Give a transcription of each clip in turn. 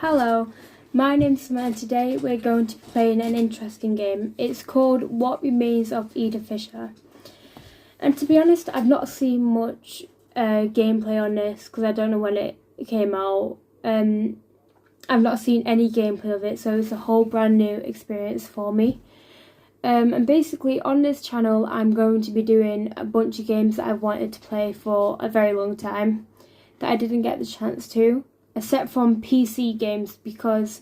Hello, my name's Samantha and today we're going to be playing an interesting game. It's called What Remains of Edith. And to be honest, I've not seen much gameplay on this because I don't know when it came out. I've not seen any gameplay of it, so it's a whole brand new experience for me. And basically on this channel I'm going to be doing a bunch of games that I've wanted to play for a very long time that I didn't get the chance to, except from PC games because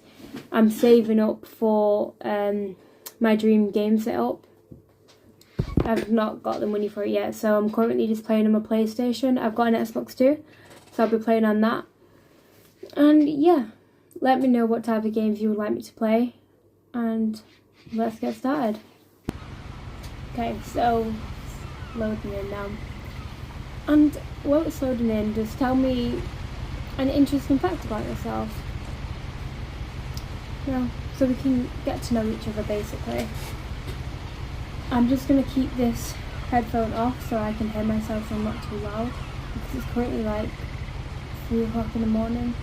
I'm saving up for my dream game setup. I've not got the money for it yet, so I'm currently just playing on my PlayStation. I've got an Xbox too, so I'll be playing on that. And yeah, let me know what type of games you would like me to play, and let's get started. Okay, so loading in now. And while it's loading in, just tell me an interesting fact about yourself. No, so we can get to know each other basically. I'm just going to keep this headphone off so I can hear myself and not too loud, because it's currently like 3 o'clock in the morning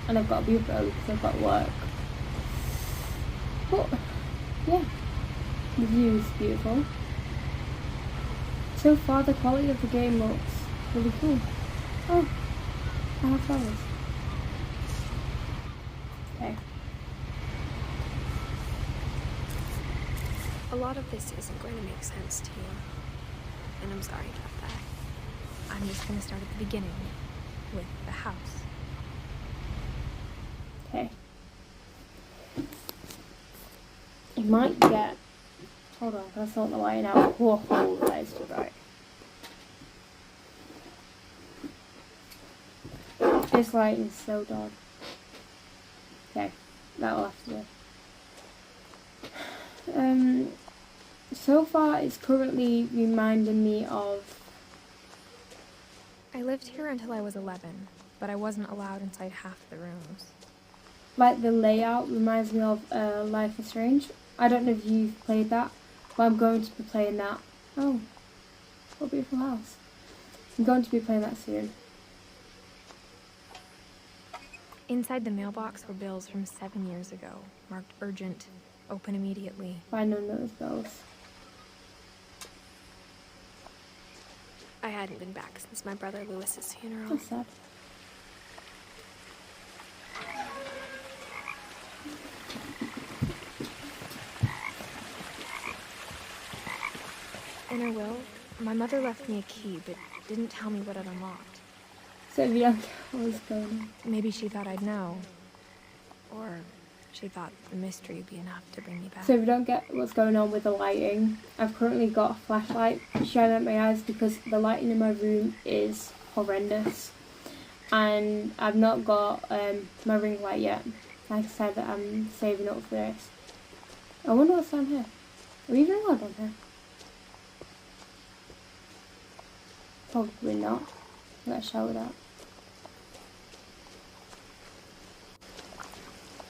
and I've got to be up early because I've got work. But yeah, the view is beautiful. So far the quality of the game looks really cool. Oh, I have flowers. Okay. A lot of this isn't going to make sense to you, and I'm sorry about that. I'm just going to start at the beginning, with the house. Okay. It might get... Hold on, I sort the lighting out. Whoa, that is too bright. This light is so dark. Okay, that'll have to do. So far it's currently reminding me of... I lived here until I was 11, but I wasn't allowed inside half the rooms. Like the layout reminds me of Life is Strange. I don't know if you've played that, but I'm going to be playing that. Oh, what a beautiful house. I'm going to be playing that soon. Inside the mailbox were bills from 7 years ago, marked urgent, open immediately. I know those bills. I hadn't been back since my brother Lewis's funeral. That's sad. In her will, my mother left me a key, but didn't tell me what it unlocked. So if you don't get what's going on. Maybe she thought I'd know. Or she thought the mystery would be enough to bring me back. So if you don't get what's going on with the lighting, I've currently got a flashlight shining at my eyes because the lighting in my room is horrendous. And I've not got my ring light yet. Like I said, I'm saving up for this. I wonder what's down here. Are we even allowed on here? Probably not. Let's shower that.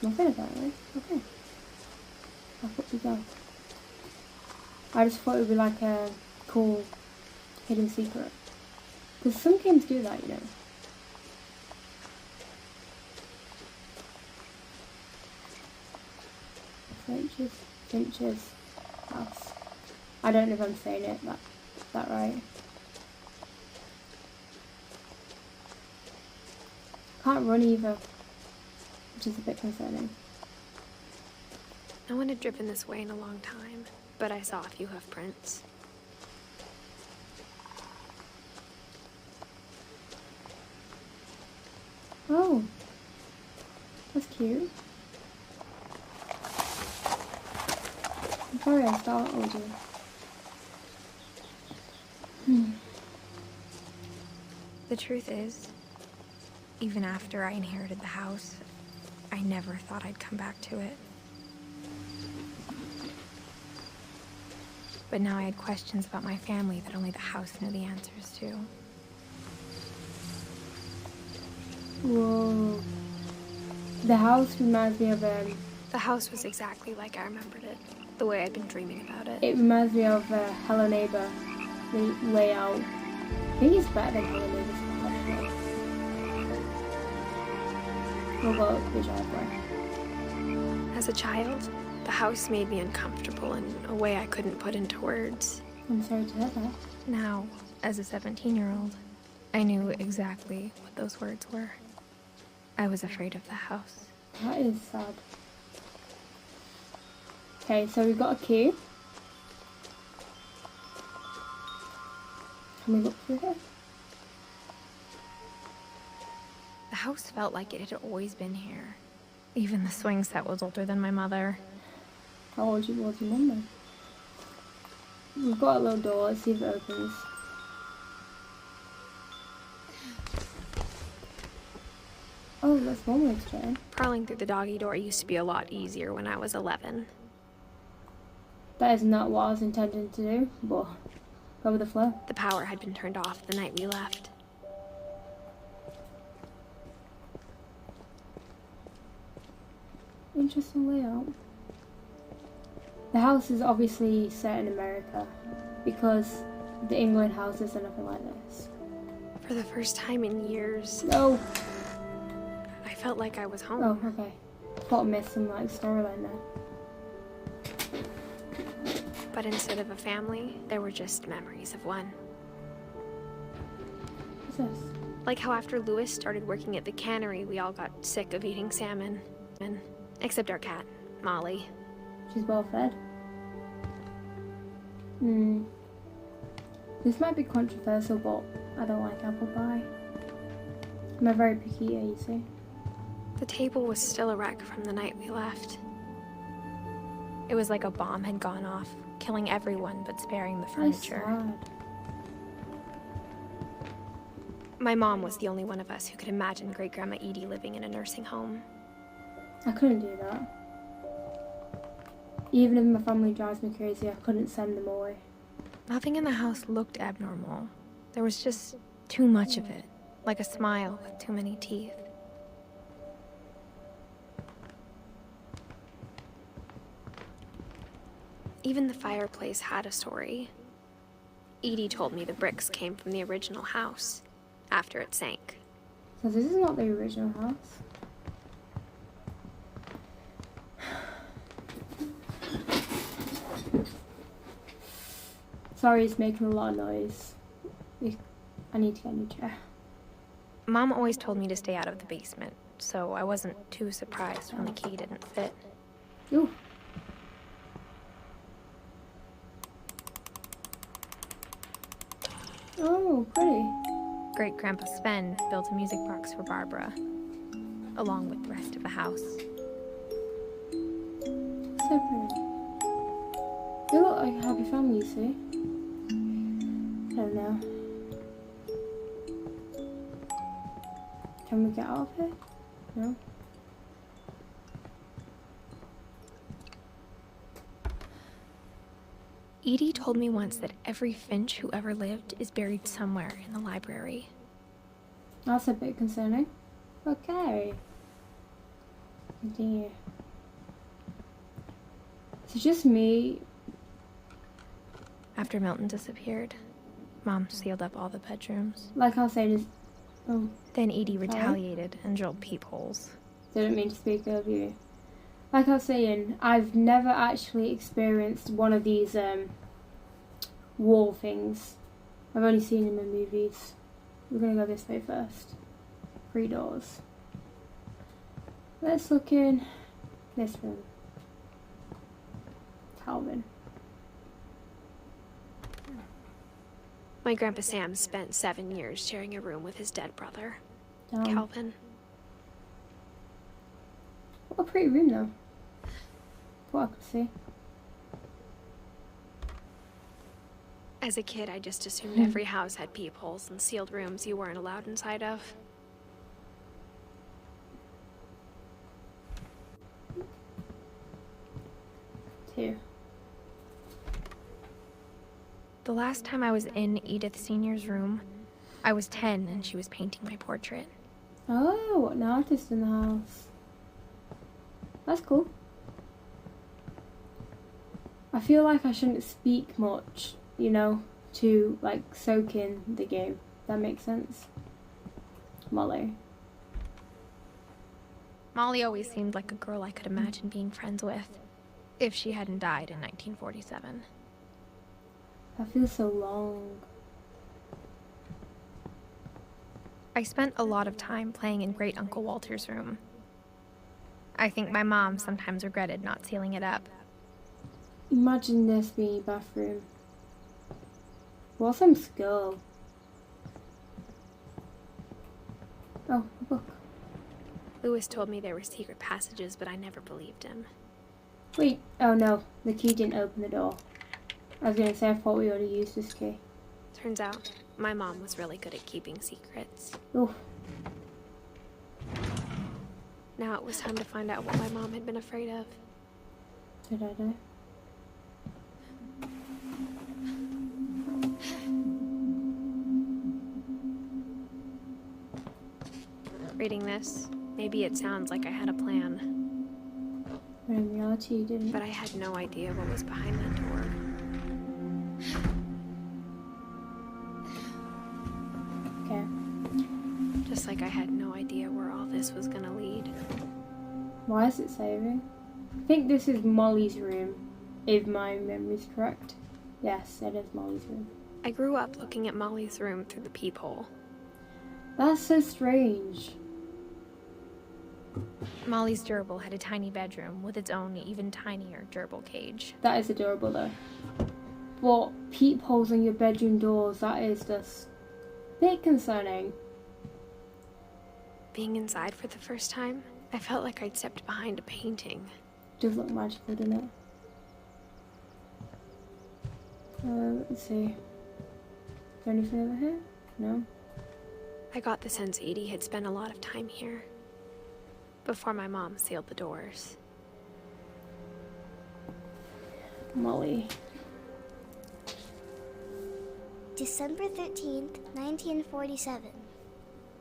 Nothing apparently. Okay. Up we go. I just thought it would be like a cool hidden secret. Because some games do that, you know. Finch's house. I don't know if I'm saying it that right. Can't run either, which is a bit concerning. No one had driven this way in a long time, but I saw a few hoof prints. Oh, that's cute. I'm sorry I startled you. The truth is, even after I inherited the house, I never thought I'd come back to it. But now I had questions about my family that only the house knew the answers to. Whoa. The house reminds me of The house was exactly like I remembered it, the way I'd been dreaming about it. It reminds me of Hello Neighbor, the layout. I think it's better than Hello Neighbor's actually. We'll go up the driveway. As a child, the house made me uncomfortable in a way I couldn't put into words. I'm sorry to hear that. Now, as a 17-year-old, I knew exactly what those words were. I was afraid of the house. That is sad. Okay, so we've got a key. Can we look through here? The house felt like it had always been here. Even the swing set was older than my mother. How old was your mum then? We've got a little door, let's see if it opens. Oh, that's one way to get in. Crawling through the doggy door used to be a lot easier when I was 11. That is not what I was intending to do, but go with the flow. The power had been turned off the night we left. Interesting layout. The house is obviously set in America because the England houses are nothing like this. For the first time in years, Oh, I felt like I was home. oh, okay. Thought I missed some like storyline there. But instead of a family, there were just memories of one. What's this? Like how after Lewis started working at the cannery, we all got sick of eating salmon. Except our cat, Molly. She's well fed. This might be controversial, but I don't like apple pie. I'm a very picky eater, you see. The table was still a wreck from the night we left. It was like a bomb had gone off, killing everyone but sparing the furniture. That's sad. My mom was the only one of us who could imagine Great-Grandma Edie living in a nursing home. I couldn't do that. Even if my family drives me crazy, I couldn't send them away. Nothing in the house looked abnormal. There was just too much of it, like a smile with too many teeth. Even the fireplace had a story. Edie told me the bricks came from the original house, after it sank. So this is not the original house. Sorry, it's making a lot of noise. I need to get a new chair. Mom always told me to stay out of the basement, so I wasn't too surprised when the key didn't fit. Ooh. Oh, pretty. Great-Grandpa Sven built a music box for Barbara, along with the rest of the house. So pretty. They look like a happy family, you see. I don't know. Can we get out of here? No. Edie told me once that every finch who ever lived is buried somewhere in the library. That's a bit concerning. Okay. Dear. Is it just me? After Milton disappeared, Mom sealed up all the bedrooms. Like I was saying, is... Oh, Then Edie retaliated and drilled peepholes. didn't mean to speak of you. Like I was saying, I've never actually experienced one of these wall things. I've only seen them in movies. We're gonna go this way first. 3 doors. Let's look in this room. Calvin. My Grandpa Sam spent 7 years sharing a room with his dead brother, Down. Calvin. What a pretty room though. What I could see. As a kid, I just assumed every house had peepholes and sealed rooms you weren't allowed inside of. Two. The last time I was in Edith Sr.'s room, I was 10 and she was painting my portrait. Oh, an artist in the house. That's cool. I feel like I shouldn't speak much, you know, to like soak in the game. That makes sense. Molly. Molly always seemed like a girl I could imagine being friends with, if she hadn't died in 1947. That feels so long. I spent a lot of time playing in Great Uncle Walter's room. I think my mom sometimes regretted not sealing it up. Imagine this being your bathroom. What some skill. Oh, a book. Lewis told me there were secret passages, but I never believed him. Wait, oh no, the key didn't open the door. I was gonna say, I thought we already used this key. Turns out, my mom was really good at keeping secrets. Oh. Now it was time to find out what my mom had been afraid of. Did I do? Reading this, maybe it sounds like I had a plan. But in reality, you didn't. But I had no idea what was behind that door. Okay. Just like I had no idea where all this was gonna lead. Why is it saving? I think this is Molly's room, if my memory's correct. Yes, it is Molly's room. I grew up looking at Molly's room through the peephole. That's so strange. Molly's gerbil had a tiny bedroom with its own even tinier gerbil cage. That is adorable though. But peepholes on your bedroom doors, that is just a bit concerning. Being inside for the first time, I felt like I'd stepped behind a painting. Does look magical, doesn't it? Let's see. Is there anything over here? No. I got the sense Edie had spent a lot of time here, before my mom sealed the doors. Molly. December 13th, 1947.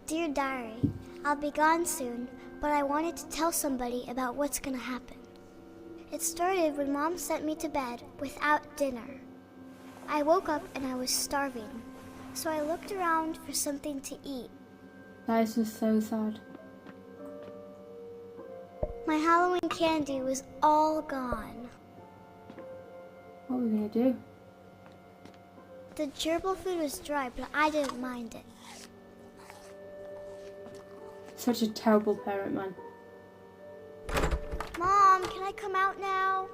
Dear Diary, I'll be gone soon, but I wanted to tell somebody about what's gonna happen. It started when Mom sent me to bed without dinner. I woke up and I was starving, so I looked around for something to eat. That is just so sad. My Halloween candy was all gone. What are we gonna do? The gerbil food was dry, but I didn't mind it. Such a terrible parent, man. Mom, can I come out now?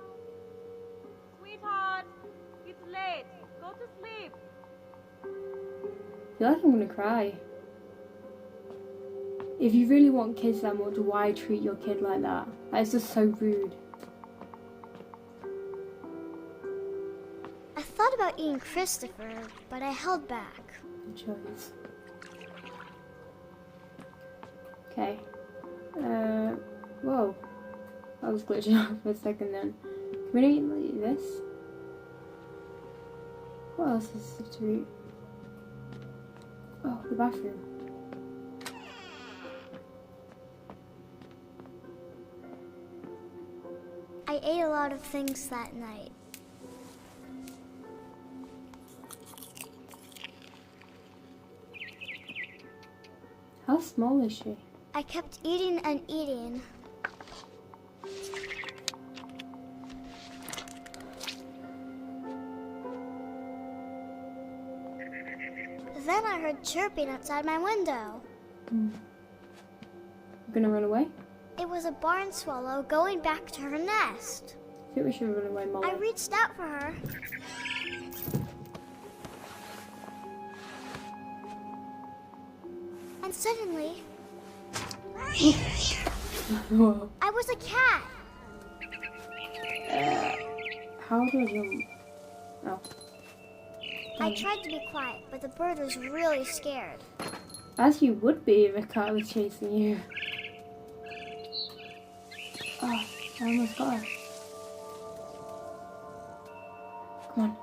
Sweetheart, it's late. Go to sleep. I feel like I'm gonna cry. If you really want kids that much, why treat your kid like that? That is just so rude. I thought about eating Christopher, but I held back. Good choice. Okay. Whoa. I was glitching out for a second then. Can we eat this? What else is there to eat? Oh, the bathroom. I ate a lot of things that night. How small is she? I kept eating and eating. Then I heard chirping outside my window. You gonna run away? It was a barn swallow going back to her nest. I think we should run away, Molly. I reached out for her. And suddenly, Whoa. I was a cat. How do I jump? Oh. I tried to be quiet, but the bird was really scared. As you would be if a cat was chasing you. Oh, I almost got her. Come on.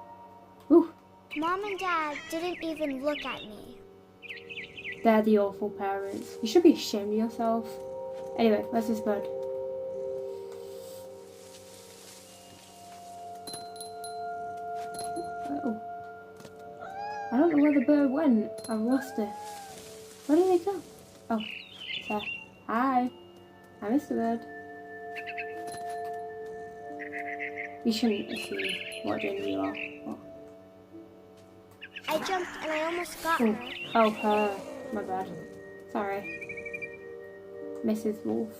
Woo! Mom and Dad didn't even look at me. They're the awful parents. You should be ashamed of yourself. Anyway, where's this bird? Oh. I don't know where the bird went. I've lost it. Where did it go? Oh, it's there. Hi. Hi, Mr. Bird. You shouldn't assume what gender you are. Oh. I jumped and I almost got Oh. her. Oh, her. My bad. Sorry. Mrs. Wolf.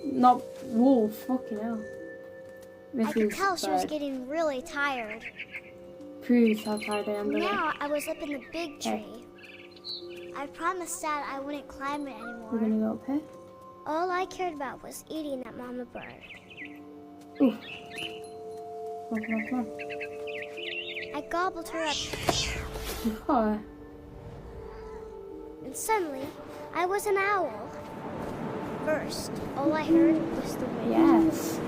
Not Wolf, fucking hell. Mrs. I could tell she was Bird. getting really tired. Proves how tired I am. don't I? Now I was up in the big tree. I promised Dad I wouldn't climb it We're anymore. gonna go up here. All I cared about was eating that mama bird. Ooh. Come on. I gobbled her up, Oh, and suddenly I was an owl. First, all I heard was the wind. yes.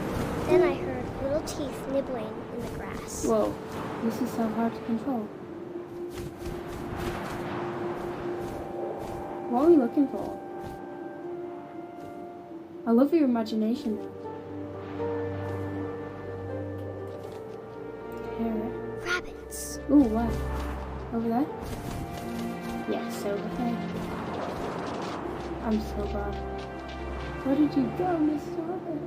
Then I heard little teeth nibbling in the grass. Whoa. This is so hard to control. What are we looking for? I love your imagination though. Hear it. Rabbits. Ooh, where? Over there? Yes, over there. I'm so glad. Where did you go, Mr. Rabbit?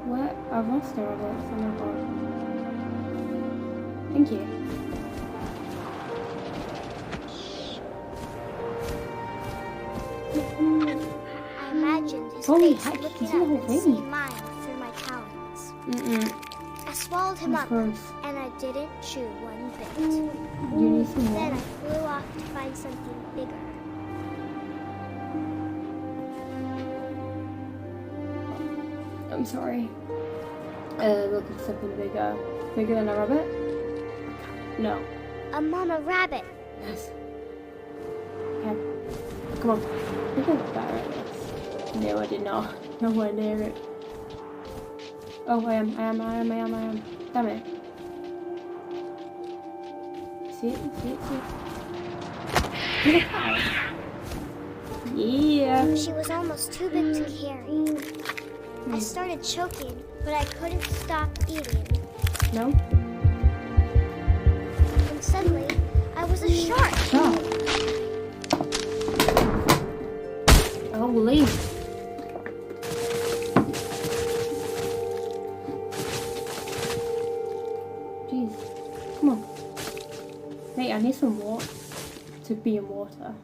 Where? I've lost a rabbit. Oh my god. Thank you. I imagined his Holy face heck, looking you see the up whole and thing. seeing mine through my talons. I swallowed him Of up, course. and I didn't chew one bit. You need some Then I more. flew off to find something bigger. I'm sorry. Looking for something bigger. Bigger than a rabbit? No. A mama rabbit. Yes. Okay. Come on. We can look better at this. No, I did not. Nowhere near it. Oh, I am. Damn it. See it. Look out. Yeah. She was almost too big to carry. I started choking, but I couldn't stop eating. No? And suddenly, I was a shark. Stop. Oh, leave. Jeez. Come on. Hey, I need some water to be in water.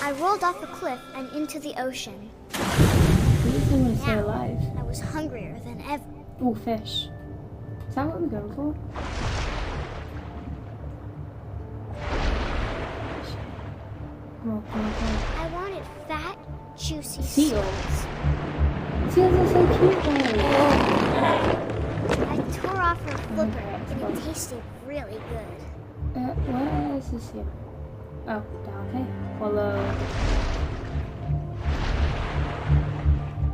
I rolled off a cliff and into the ocean. We just want to stay Now, alive. I was hungrier than ever. Oh, fish. Is that what we're going for? Come on. I wanted fat, juicy Seals. seals. Seals are so cute though. I tore off her flipper, Okay, and it fine. tasted really good. Where is this here? Oh, down here. Follow.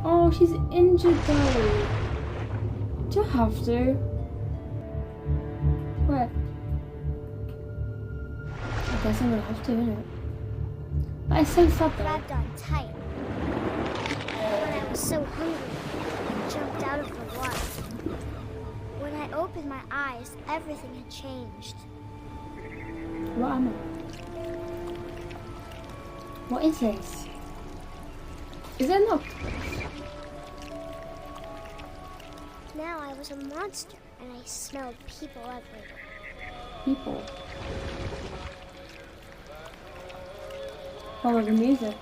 Oh, she's injured though. Do I have to? Where? I guess I'm gonna have to, innit? That is so sad though. Grabbed on tight. When I was so hungry, I jumped out of the water. When I opened my eyes, everything had changed. What am I? What is this? Is it not? Now I was a monster, and I smelled people everywhere. People. Follow the music.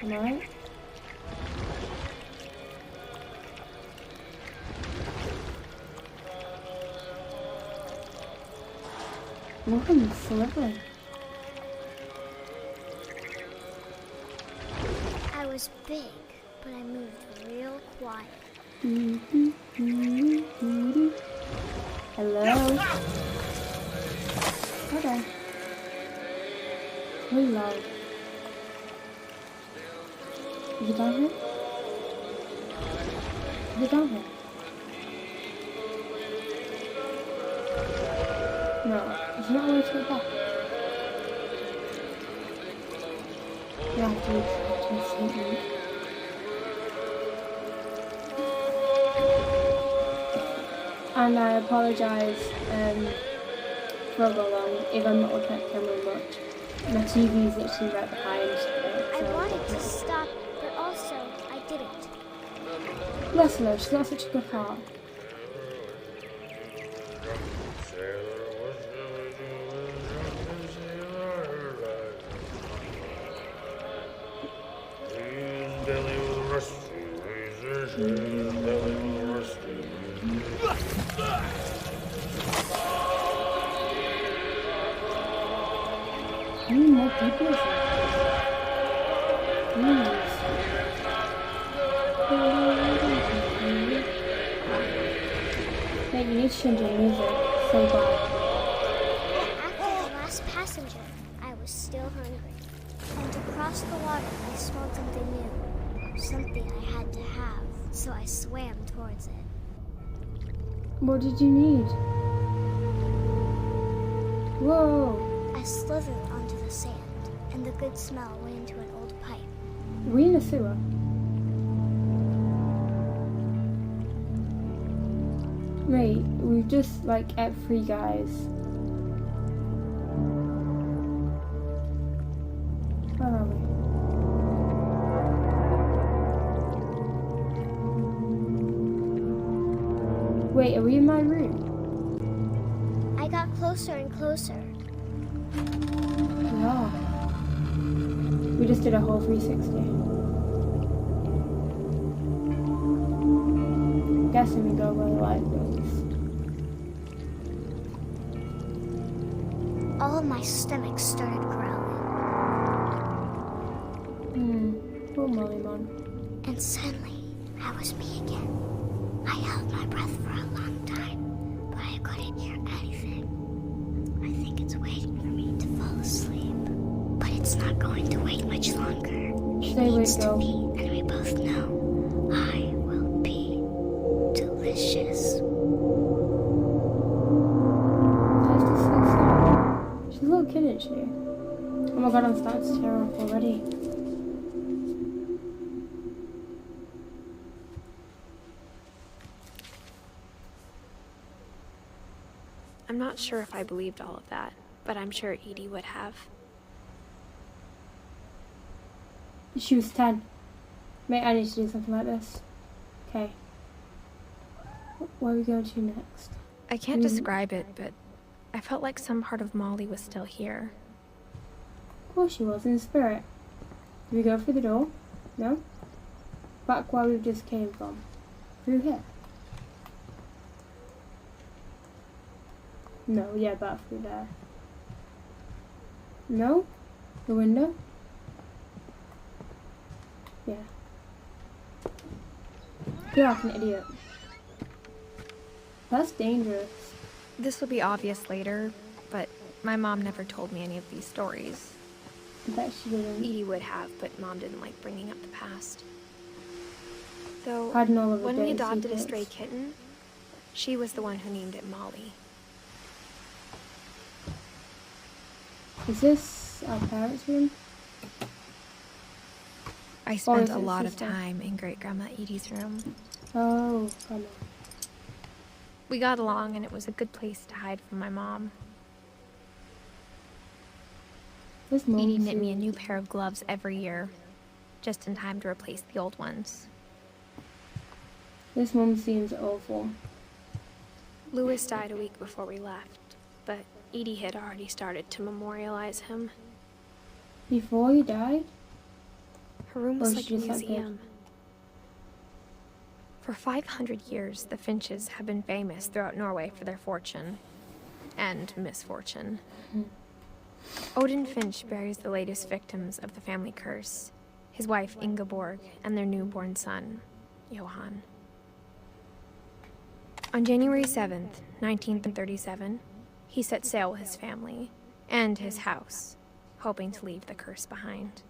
Am I right? Look at this slippery. I was big, but I moved real quiet. Hello. Okay. Hello. Is it down here? Is it down here? No, it's not going to go back. You have to see me. and I apologise for the long if I'm not looking at the camera much. My TV is literally right behind it. I So wanted to stop, but also I didn't. bless her, she's got such a good heart. How many more people is there? Mate, you need to change your music. So bad. After the last passenger, I was still hungry. And across the water, I smelled something new. Something I had to have, so I swam towards it. What did you need? Whoa! I slithered onto the sand, and the good smell went into an old pipe. Are we in a sewer? Mate, we've just like ate 3 guys. Where are we? Wait, are we in my room? I got closer and closer. Yeah. We just did a whole 360. Guessing we go where the light goes. All of my stomach started growling. Poor Molly man. And suddenly, I was me again. I held my breath for a long time, but I couldn't hear anything. I think it's waiting for me to fall asleep. But it's not going to wait much longer. It Stay needs awake, to girl. be, and we both know I will be delicious. That's just so sad. She's a little kid, isn't she? Oh my god, I'm starting to tear up already. I'm not sure if I believed all of that, but I'm sure Edie would have. She was 10. Mate, I need to do something like this. Okay. Where are we going to next? I can't describe it, but I felt like some part of Molly was still here. Of course she was, in spirit. Do we go through the door? No? Back where we just came from. Through here? No, yeah, back through there. No? The window? Yeah. You're like an idiot. That's dangerous. This will be obvious later, but my mom never told me any of these stories. I bet she didn't. Edie would have, but Mom didn't like bringing up the past. Though, Hiding all of her when we dirty adopted a secrets. stray kitten, she was the one who named it Molly. Is this our parents' room? I is spent a it lot of sister? time in Great-Grandma Edie's room. Oh, come on. We got along, and it was a good place to hide from my mom. This mom Edie knit me a seems- new pair of gloves every year, just in time to replace the old ones. This mom seems awful. Louis died a week before we left, but Edie had already started to memorialize him. Before he died? Her room Or was she like a just had museum. For 500 years, the Finches have been famous throughout Norway for their fortune and misfortune. Odin Finch buries the latest victims of the family curse, his wife Ingeborg and their newborn son, Johan. On January 7th, 1937, he set sail with his family and his house, hoping to leave the curse behind.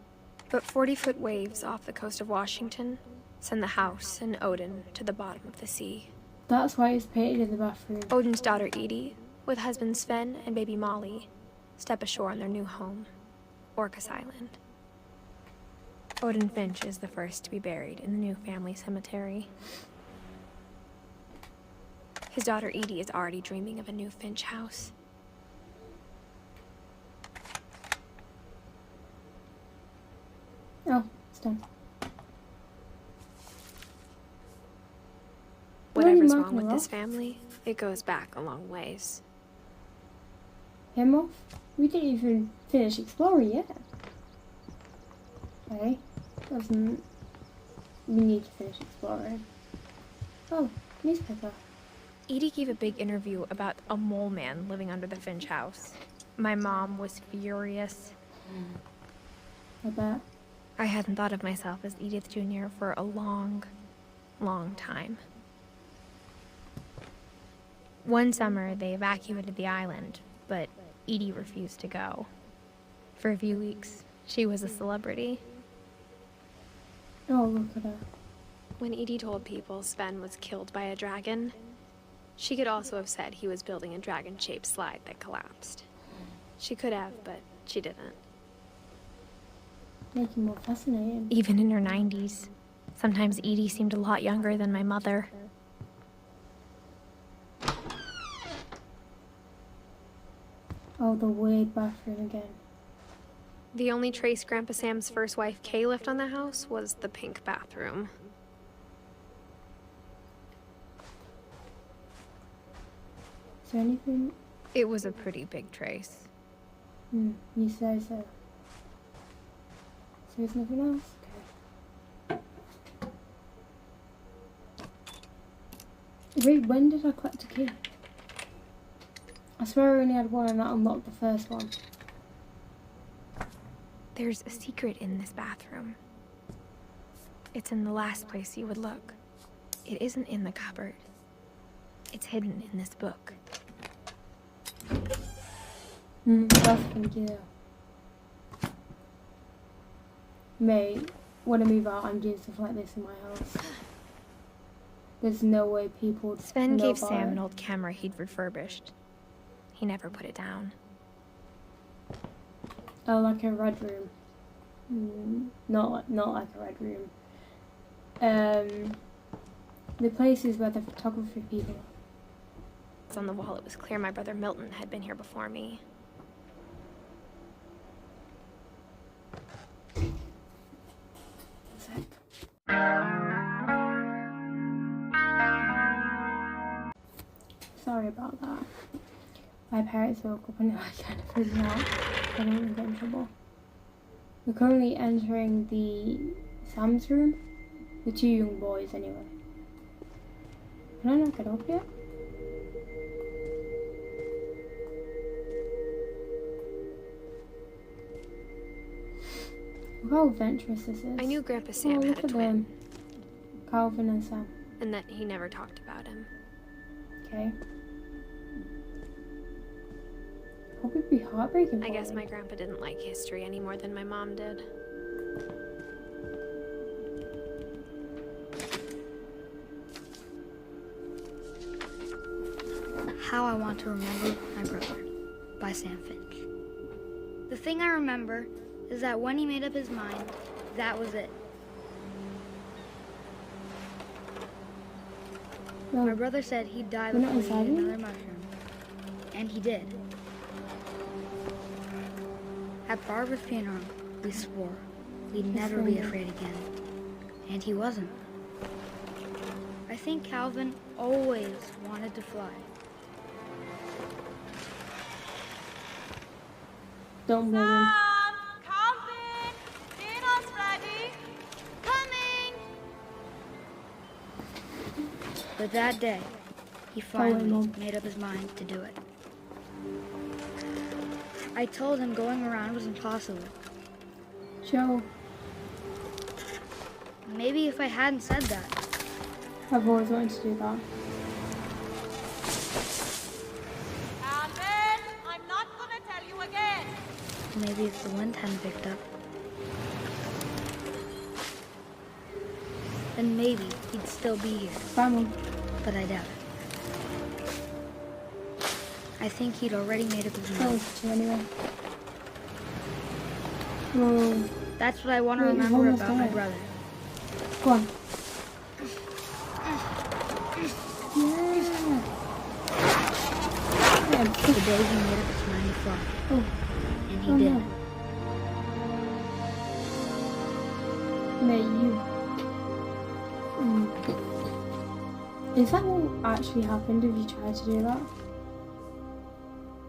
But 40-foot waves off the coast of Washington send the house and Odin to the bottom of the sea. That's why it's painted in the bathroom. Odin's daughter Edie, with husband Sven and baby Molly, step ashore on their new home, Orcas Island. Odin Finch is the first to be buried in the new family cemetery. His daughter Edie is already dreaming of a new Finch house. Oh, it's done. Whatever's marking wrong with her this off? family, it goes back a long ways. Him off? We didn't even finish exploring yet. Okay. Doesn't. We need to finish exploring. Oh, newspaper. Edie gave a big interview about a mole man living under the Finch house. My mom was furious. I bet. I hadn't thought of myself as Edith Jr. for a long, long time. One summer, they evacuated the island, but Edie refused to go. For a few weeks, she was a celebrity. Oh, look at her. When Edie told people Sven was killed by a dragon, she could also have said he was building a dragon-shaped slide that collapsed. She could have, but she didn't. Making more fascinating. Even in her 90s, sometimes Edie seemed a lot younger than my mother. Oh, the weird bathroom again. The only trace Grandpa Sam's first wife, Kay, left on the house was the pink bathroom. Is there anything? It was a pretty big trace. You say so. So there's nothing else? Okay. Wait, when did I collect a key? I swear I only had one and I unlocked the first one. There's a secret in this bathroom. It's in the last place you would look. It isn't in the cupboard. It's hidden in this book. Thank you. Mate, when I move out, I'm doing stuff like this in my house. There's no way people would Sven know gave about Sam it. an old camera he'd refurbished. He never put it down. Oh, like a red room. Not like a red room. The places where the photography people. It's on the wall. It was clear my brother Milton had been here before me. Sorry about that. My parents woke up and I kind of freaked out. I don't want to get in trouble. We're currently entering the Sam's room. The two young boys, anyway. Can I not get up yet? Look how adventurous this is. I knew Grandpa Sam look had a at twin, them. Calvin and Sam. and that he never talked about him. Okay. Probably be heartbreaking. I for guess him. my grandpa didn't like history any more than my mom did. How I Want to Remember My Brother by Sam Finch. The thing I remember is that when he made up his mind, that was it. No, My brother said he'd die You're not before he ate inside another mushroom. And he did. At Barbara's funeral, we swore we'd never be afraid again. And he wasn't. I think Calvin always wanted to fly. don't blame him. Calvin, dinner's ready. Coming! But that day, he wait, finally Mom. made up his mind to do it. I told him going around was impossible. Joe, Maybe if I hadn't said that, I've always wanted to do that. Calvin, I'm not gonna tell you again. maybe if the wind hadn't picked up, then maybe he'd still be here, Bye, Mom. but I doubt it. I think he'd already made up his I'll mind. listen to you anyway. Whoa. That's what I want to Wait, you're remember almost about my there. brother. Go on. Yeah. The day he made up his mind to fly. Oh. And he Oh, did. no. Mate, you... Is that what actually happened if you tried to do that?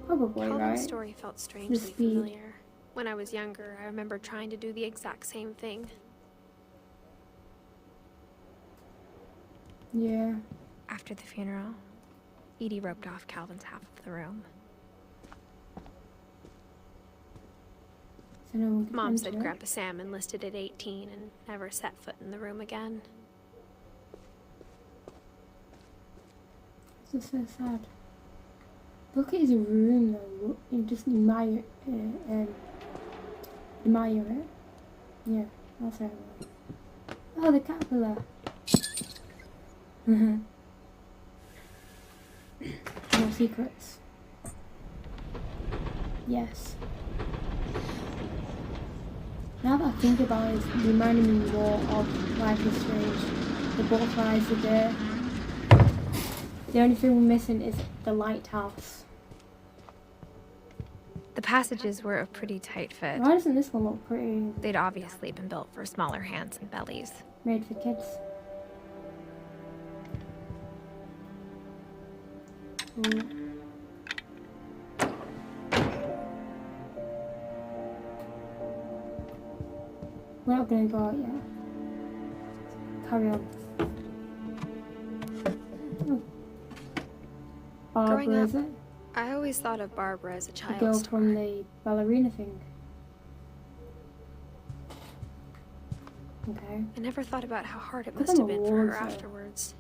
Probably, Calvin's right? story felt strangely speed. familiar. When I was younger, I remember trying to do the exact same thing. Yeah. After the funeral, Edie roped off Calvin's half of the room. So no one could Mom enter said it. Grandpa Sam enlisted at 18 and never set foot in the room again. This is so sad. Look at his room though. Look, you just admire it. Yeah, that's how it was. Oh, the caterpillar. No secrets. Yes. Now that I think about it, it's reminding me more of Life is Strange. The butterflies are there. The only thing we're missing is the lighthouse. The passages were a pretty tight fit. Why doesn't this one look pretty? They'd obviously been built for smaller hands and bellies. Made for kids. Ooh. We're not gonna go out yet. Carry on. Oh. Growing Barbara, up, is it? I always thought of Barbara as a The child girl star. from the ballerina thing. Okay. I never thought about how hard it Look must at have the been for her walls, though. afterwards.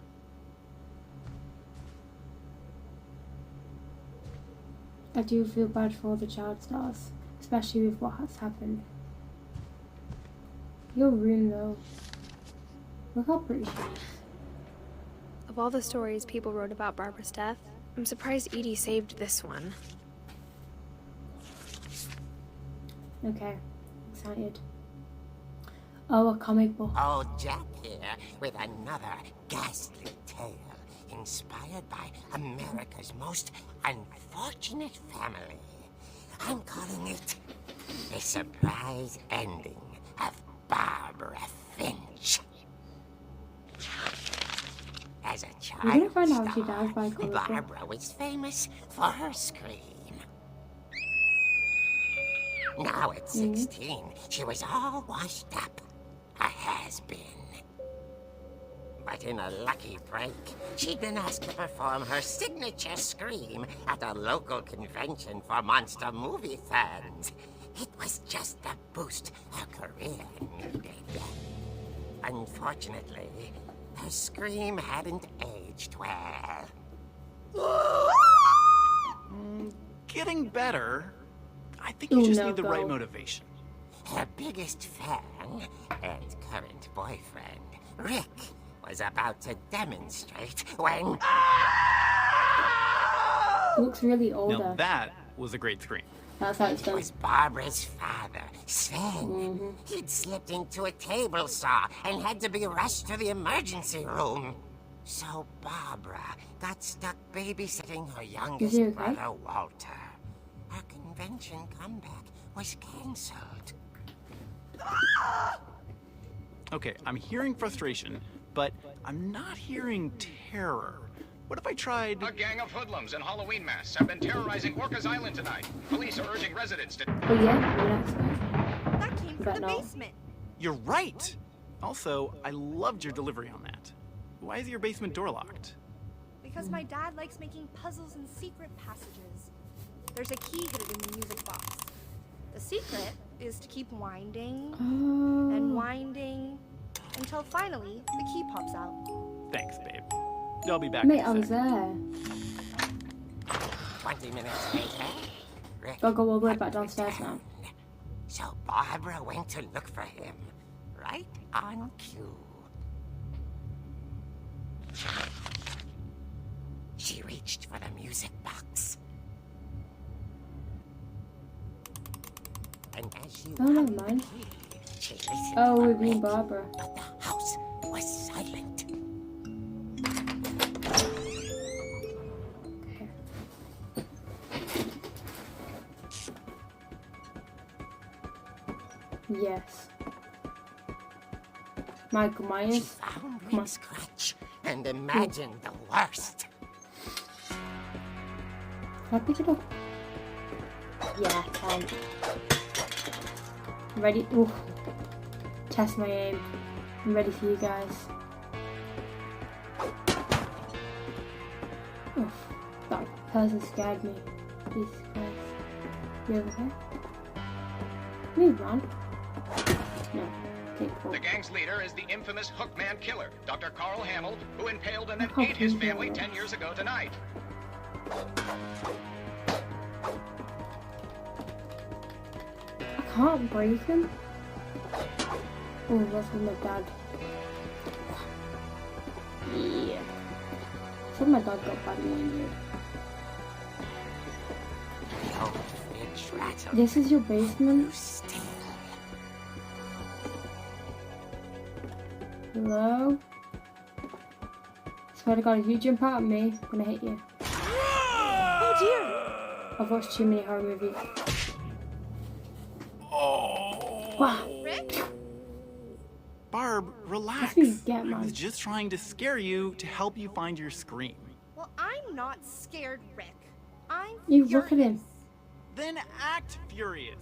I do feel bad for all the child stars, especially with what has happened. Your room though. Look how pretty she is. Of all the stories people wrote about Barbara's death, I'm surprised Edie saved this one. Okay, excited. Oh, a comic book. Old Jack here with another ghastly tale inspired by America's most unfortunate family. I'm calling it The Surprise Ending of Barbara Finch. As a We're gonna child find out if she star, dies by comic book. Barbara was famous for her scream. Now at 16, she was all washed up. A has-been. But in a lucky break, she'd been asked to perform her signature scream at a local convention for monster movie fans. It was just the boost her career needed. Unfortunately, her scream hadn't aged well. Getting better. I think you just no need the go. right motivation. Her biggest fan and current boyfriend, Rick, was about to demonstrate when... Looks really older. Now that was a great scream. That's how it's It done. was Barbara's father, Sven. He'd slipped into a table saw and had to be rushed to the emergency room. So Barbara got stuck babysitting her Is he youngest okay? brother, Walter. Her convention comeback was cancelled. Okay, I'm hearing frustration, but I'm not hearing terror. What if I tried... A gang of hoodlums in Halloween masks have been terrorizing Orcas Island tonight. Police are urging residents to... Oh yeah, relax. That came But from the no. basement. You're right! Also, I loved your delivery on that. Why is your basement door locked? Because my dad likes making puzzles and secret passages. There's a key hidden in the music box. The secret is to keep winding and Oh. winding until finally the key pops out. Thanks, babe. I'll be back Mate, in a I was sec. there. 20 minutes later, Rick Gotta go all the way had back downstairs now. returned. So Barbara went to look for him, right on cue. She reached for the music box. And as she Oh, never wound the mind. key, she listened Oh, for we've been Rick, Barbara. but the house was silent. Okay. Yes. Michael She Myers. found Come on. Rick's crutch and imagined the worst. Can I pick it up? Yeah, I can. Ready? Ooh. Test my aim. I'm ready for you guys. Oof. That person scared me. Jesus Christ. You over here? Move, man. No. Okay, cool. The gang's leader is the infamous Hookman killer, Dr. Carl Hamill, who impaled and then How ate his can you do family that? 10 years ago tonight. I can't break him. Oh, that's with my dad. Yeah. So my dad got badly injured. The old finch rattled. This is your basement? Still. Hello? Swear to God, if you jump out at me, I'm gonna hit you. Oh dear! I've watched too many horror movies. Oh. Wow. Rick? Barb, relax. That's what you get, I man. was just trying to scare you to help you find your scream. Well, I'm not scared, Rick. I'm You furious. look at him. Then act furious.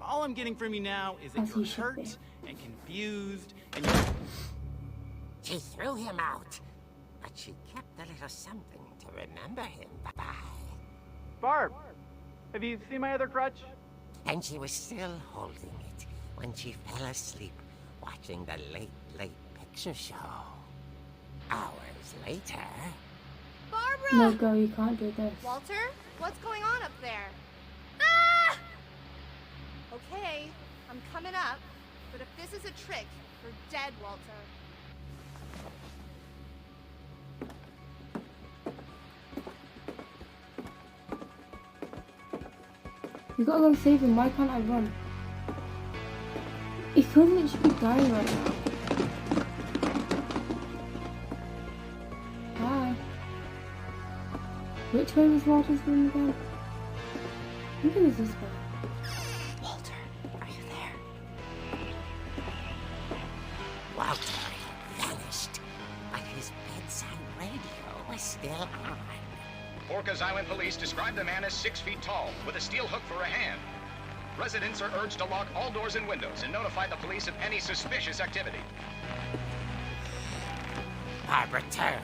All I'm getting from you now is that As you're you should hurt be. and confused and you're... She threw him out, but she kept a little something to remember him by. Barb, have you seen my other crutch? And she was still holding it when she fell asleep watching the late picture show. Hours later... Barbara! No, go, you can't do this. Walter, what's going on up there? Ah! Okay, I'm coming up, but if this is a trick, you're dead, Walter. You gotta go save him, why can't I run? He could literally be dying right now. Hi. Which way was Walter's room again? I think it was this way. Walter, are you there? Walter had vanished, but his bedside radio was still on. Orcas Island police describe the man as 6 feet tall, with a steel hook for a hand. Residents are urged to lock all doors and windows and notify the police of any suspicious activity. Barbara turned,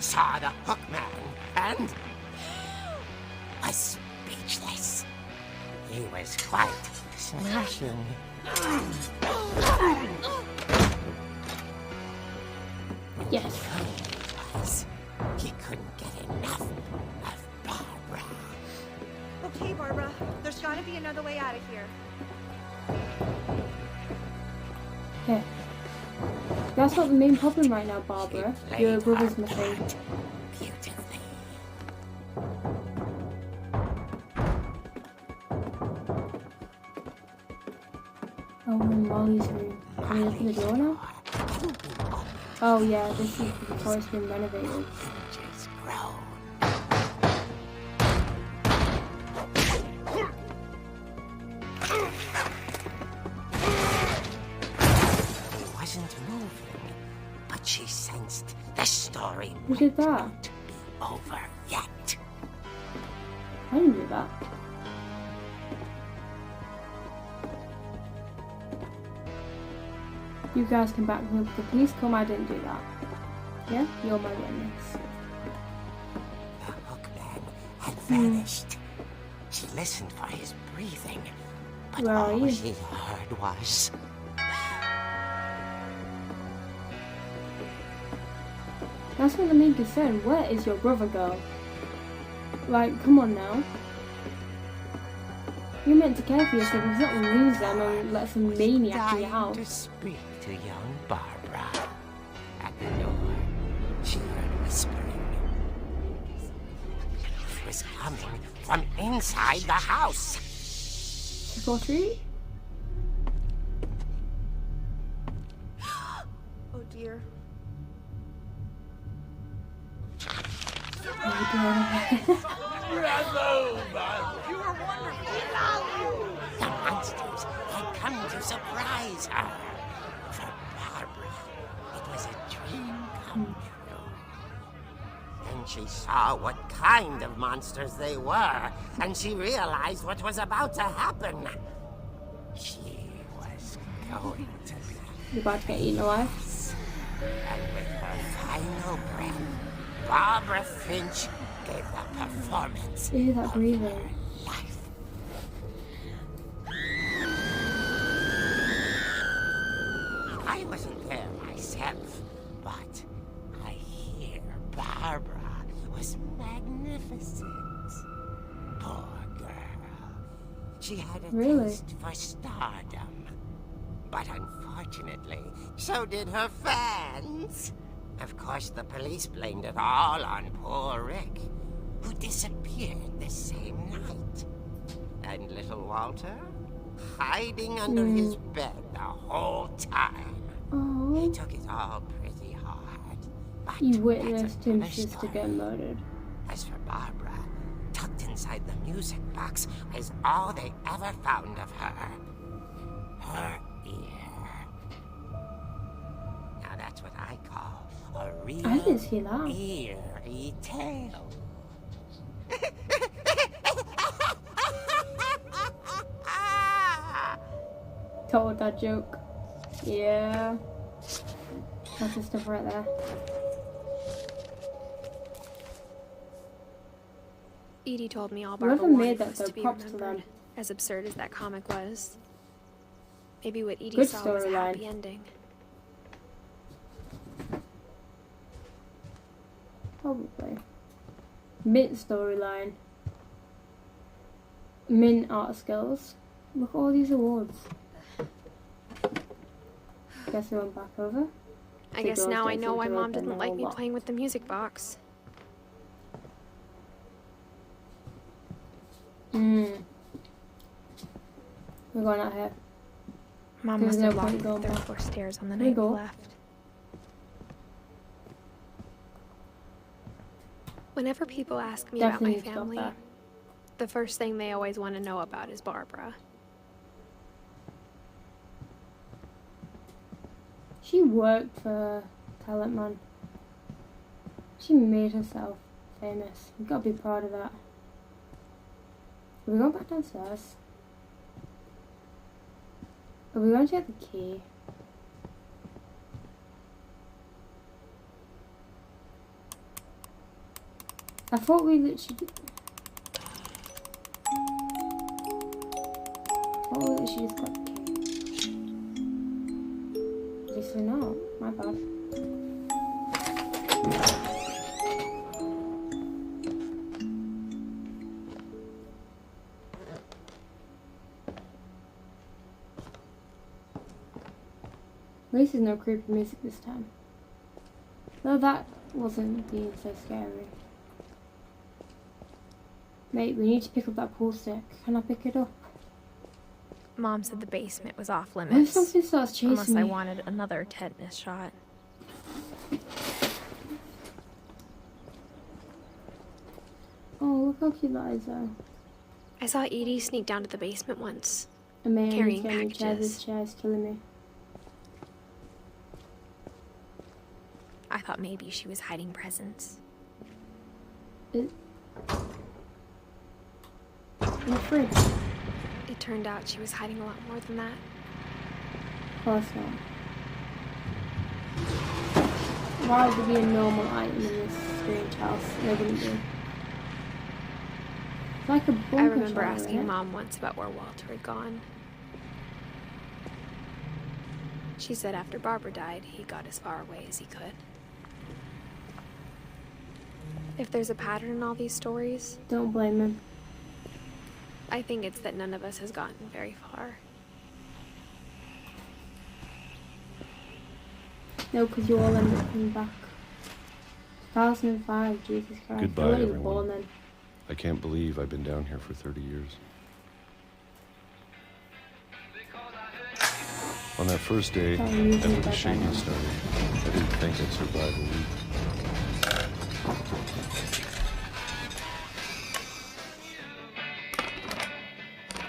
saw the hook man, and was speechless. He was quite smashing. Yes. He couldn't get enough of Barbara. Okay, Barbara, there's gotta be another way out of here. Here. That's not the main problem right now, Barbara. Played Your brother's her missing. part beautifully. Oh, in Molly's room. Can we open the door now? Oh yeah, this is before it's been renovated. Just grown. He wasn't moving, but she sensed the story Who did that? wouldn't be over yet. I didn't do that. You guys can back me up. If the police come, I didn't do that. Yeah? You're my witness. The hookman had vanished. She listened for his breathing, but Where are all you? she heard was... That's not the main concern. Where is your brother go? Like, come on now. You're meant to care for yourself. It's not lose them and let some maniac in your dying house. to speak to young Barbara. At the door, she heard whispering. It was coming from inside the house. Trick or treat? Oh dear. The monsters had come to surprise she saw what kind of monsters they were, and she realized what was about to happen. She was going to be. You're about to get eaten alive. And with her final breath, Barbara Finch gave the performance Ew, that of breathing. her life. I wasn't there myself, but I hear Barbara was magnificent. Poor girl. She had a Really? taste for stardom. But unfortunately, so did her fans. Of course, the police blamed it all on poor Rick, who disappeared the same night. And little Walter, hiding under his bed the whole time. He Oh, took it all pretty hard. But you that's witnessed him another sister story. get murdered. As for Barbara, tucked inside the music box is all they ever found of her. Her ear. Now that's what I call a real I didn't see that. eerie tale. Told that joke. Yeah. That's the stuff right there. Edie told me all Whoever Barbara made wanted that was though, to be props to remembered. them. As absurd as that comic was, maybe what Edie Good saw was a storyline. happy ending. Probably. Mint storyline. Mint art skills. Look at all these awards. Guess we went back over. I The guess doors now I don't know seem why to Mom open, didn't they're like all me locked. playing with the music box. We're going out here. Mom There's must no have point locked going the third back. floor stairs on the Can we night we go? left. Whenever people ask me Definitely about need my to stop family, that. the first thing they always want to know about is Barbara. She worked for Talent Man. She made herself famous. You've got to be proud of that. Are we going back downstairs? Are we going to get the key? I thought we literally... just got the key. Obviously not. My bad. At least there's no creepy music this time. Though that wasn't being so scary. Mate, we need to pick up that pool stick. Can I pick it up? Mom said the basement was off What if limits, something starts chasing unless me? I wanted another tetanus shot. Oh, look how cute that is though. I saw Edie sneak down to the basement once. A man Carrying getting each other's packages. chairs killing me. I thought maybe she was hiding presents. In the fridge. It turned out she was hiding a lot more than that. Of course not. Why would there be a normal item in this strange house? There wouldn't be. It's like a bunker I remember shower, asking innit? Mom once about where Walter had gone. She said after Barbara died, he got as far away as he could. If there's a pattern in all these stories, Don't blame him. I think it's that none of us has gotten very far. No, because you all end up coming back. 2005, Jesus Christ. Goodbye, I wasn't even everyone. born then. I can't believe I've been down here for 30 years. On that first day, Sorry, I'm using after it the by shaking now. started, I didn't think I'd survive a week.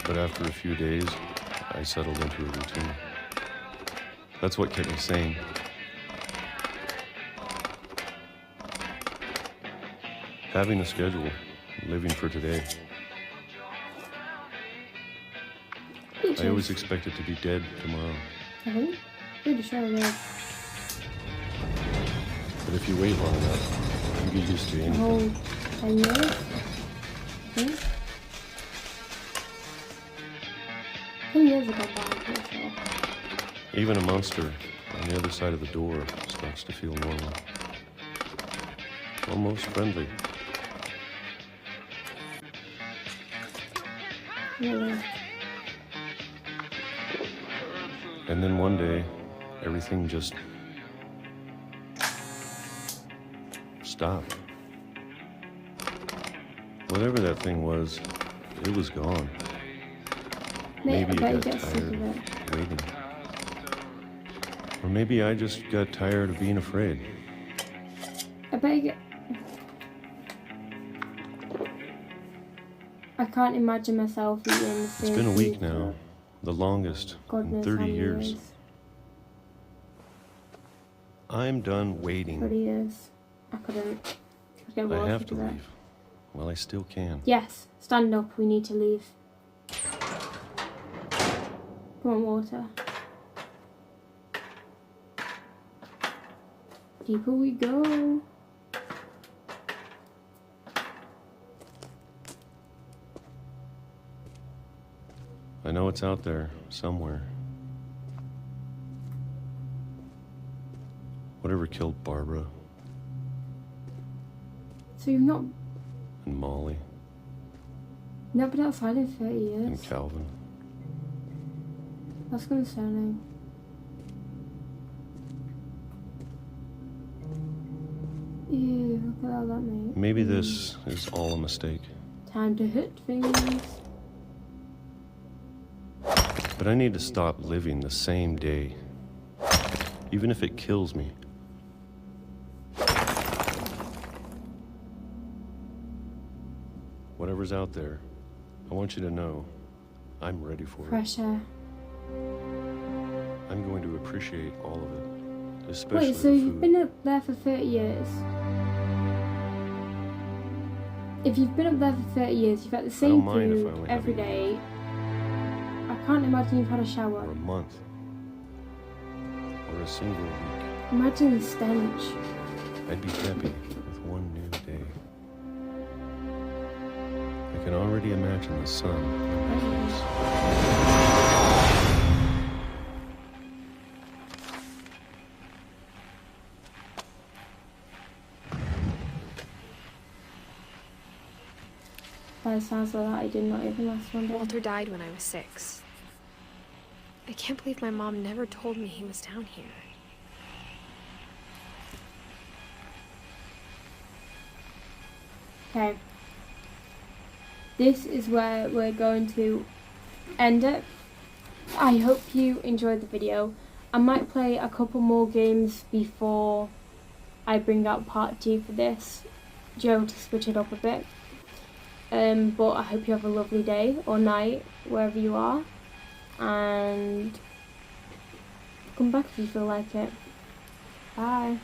But after a few days, I settled into a routine. That's what kept me sane. Having a schedule, living for today. I always expected to be dead tomorrow. I think. Pretty sure it is. But if you wait long enough, you get used to The anything. whole 10 years, I think. 10 years ago, I'm pretty sure. Even a monster on the other side of the door starts to feel normal. Almost friendly. Really. And then one day, everything just stopped. Whatever that thing was, it was gone. Mate, Maybe I it bet got you get sick of tired it. waiting. Or maybe I just got tired of being afraid. I bet you get... I can't imagine myself eating the It's same been a week food now, the longest for God in knows 30 how many years. I'm done 30 waiting. years. I couldn't. I'd get I water have to for that. leave. Well, I still can. Yes, stand up, we need to leave. Come on, water. Deeper we go. I know it's out there, somewhere. Whatever killed Barbara So you've not and Molly been outside in 30 and years? Calvin. That's concerning. Ew, look at all that, mate. Maybe this is all a mistake. Time to hit things. But I need to stop living the same day. Even if it kills me. Whatever's out there, I want you to know I'm ready for it. Pressure. I'm going to appreciate all of it. Especially Wait, so the you've food. been up there for 30 years? If you've been up there for 30 years, you've had the don't same mind if I food only have every a- day. I can't imagine you've had a Or shower. a month. Or a single week. Imagine the stench. I'd be happy with one new day. I can already imagine the sun on my face. By the sounds of that, I did not even last one day. Walter died when I was 6. I can't believe my mom never told me he was down here. Okay. This is where we're going to end it. I hope you enjoyed the video. I might play a couple more games before I bring out part 2 for this, to switch it up a bit. But I hope you have a lovely day or night wherever you are, and come back if you feel like it. Bye.